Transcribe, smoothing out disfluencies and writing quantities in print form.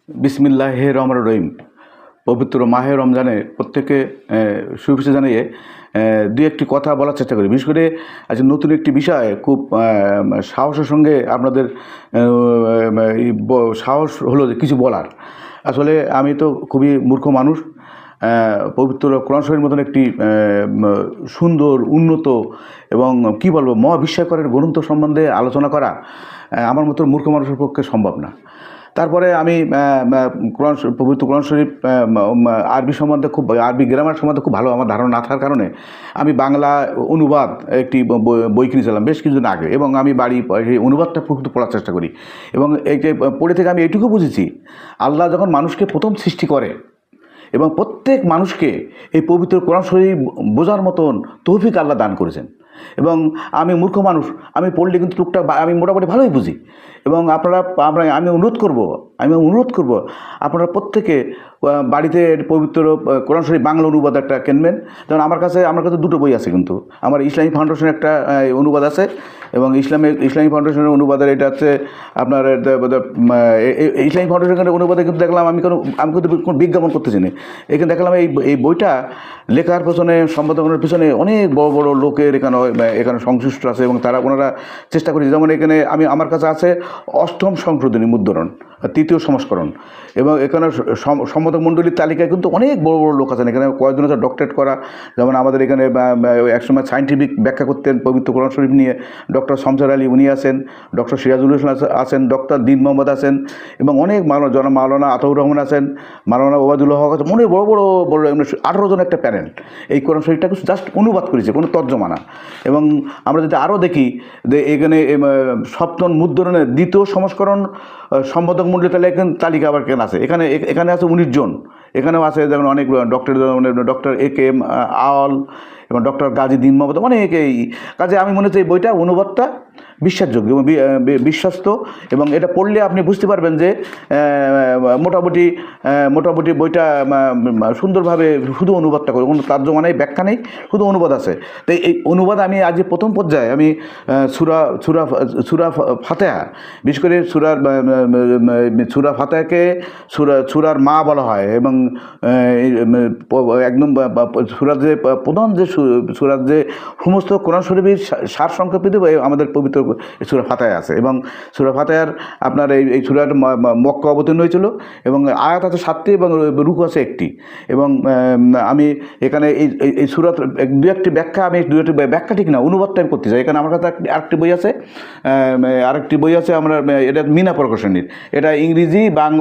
বিসমিল্লাহে রহমান রহিম। পবিত্র মাহে রমজানে প্রত্যেকে শুভেচ্ছা জানিয়ে দুই একটি কথা বলার চেষ্টা করি। বিশেষ করে আজকে নতুন একটি বিষয় খুব সাহসের সঙ্গে আপনাদের সাহস হলো যে কিছু বলার। আসলে আমি তো খুবই মূর্খ মানুষ। পবিত্র কোরআন শরীফের মতন একটি সুন্দর উন্নত এবং কি বলবো মহাবিস্ময়করের গ্রন্থ সম্বন্ধে আলোচনা করা আমার মতো মূর্খ মানুষের পক্ষে সম্ভব না। তারপরে আমি পবিত্র কোরআন শরীফ আরবি সম্বন্ধে আরবি গ্রামার সম্বন্ধে খুব ভালো আমার ধারণা না থাকার কারণে আমি বাংলা অনুবাদ একটি বই কিনেছিলাম বেশ কিছুদিন আগে, এবং আমি সেই অনুবাদটা প্রকৃত পড়ার চেষ্টা করি। এবং এই যে পড়ে থেকে আমি এইটুকু বুঝেছি, আল্লাহ যখন মানুষকে প্রথম সৃষ্টি করে এবং প্রত্যেক মানুষকে এই পবিত্র কোরআন শরীফ বোঝার মতন তৌফিক আল্লাহ দান করেছেন। এবং আমি মূর্খ মানুষ, আমি পড়লে কিন্তু টুকটাক আমি মোটামুটি ভালোই বুঝি। এবং আমি অনুরোধ করব আপনারা প্রত্যেকে বাড়িতে পবিত্র কোরআন শরীফ বাংলা অনুবাদ একটা কিনবেন। যেমন আমার কাছে দুটো বই আছে, কিন্তু আমার ইসলামী ফাউন্ডেশনের একটা অনুবাদ আছে, এবং ইসলামী ফাউন্ডেশনের অনুবাদের এটা হচ্ছে আপনার ইসলামী ফাউন্ডেশনের অনুবাদে কিন্তু দেখলাম আমি কিন্তু কোনো বিজ্ঞাপন করতেছি না। এখানে দেখলাম এই বইটা লেখার পেছনে, সম্পাদনের পেছনে অনেক বড় বড় লোকের এখানে সংশ্লিষ্ট আছে, এবং ওনারা চেষ্টা করেছে। যেমন এখানে আমার কাছে আছে অষ্টম সংশোধনী মুদ্রণ, তৃতীয় সংস্করণ, এবং এখানে সম্পাদক মণ্ডলীর তালিকায় কিন্তু অনেক বড় বড় লোক আছেন। এখানে কয়েকজন আছে ডক্টরেট করা, যেমন আমাদের এখানে একসময় সায়েন্টিফিক ব্যাখ্যা করতেন পবিত্র কোরআন শরীফ নিয়ে ডক্টর শামসুর আলী, উনি আছেন, ডক্টর সিরাজুল ইসলাম আছেন, ডক্টর দিন মোহাম্মদ আছেন, এবং অনেক মাওলানা আতাউর রহমান আছেন, মাওলানা ওবায়দুল্লাহ হক আছেন, অনেক বড় বড় 18 জন একটা প্যানেল এই কোরআন শরীফটাকে জাস্ট অনুবাদ করেছে, কোনো তর্জমা না। এবং আমরা যদি আরও দেখি যে এখানে সপ্তম মুদ্রণের দ্বিতীয় সংস্করণ সম্পাদক মণ্ডলী তালিকা আবার কেন আছে, এখানে আছে 19 জন। এখানেও আছে যেমন অনেক ডক্টর A.K.M. আওয়াল এবং ডক্টর গাজী দিন মোহাম্মদ, অনেকেই কাজে আমি মনে হচ্ছে এই বইটা অনুবাদটা বিশ্বাসযোগ্য এবং বিশ্বস্ত, এবং এটা পড়লে আপনি বুঝতে পারবেন যে মোটামুটি বইটা সুন্দরভাবে শুধু অনুবাদটা করে, কোনো তর্জমা নেই, ব্যাখ্যা নেই, শুধু অনুবাদ আছে। তো এই অনুবাদ আমি আজ প্রথম পর্যায়ে আমি সূরা ফাতিহা, বিশেষ করে সূরা ফাতিহাকে সূরার মা বলা হয়, এবং একদম সূরার যে প্রধান যে সূরার যে সমস্ত কোরআন শরীফের সার সংক্ষেপিত আমাদের পবিত্র সূরা ফাতিহায় আছে। এবং সূরা ফাতিহার আপনার এই সূরাটা মক্কা অবতীর্ণ হয়েছিল, এবং আয়াত আছে 7টি এবং রুকু আছে 1টি। এবং আমি এখানে এই সূরার দু একটি ব্যাখ্যা ঠিক না, অনুবাদটা আমি করতে চাই। এখানে আমার কাছে আরেকটি বই আছে, আমরা এটা মিনা প্রকাশনীর, এটা ইংরেজি বাংলা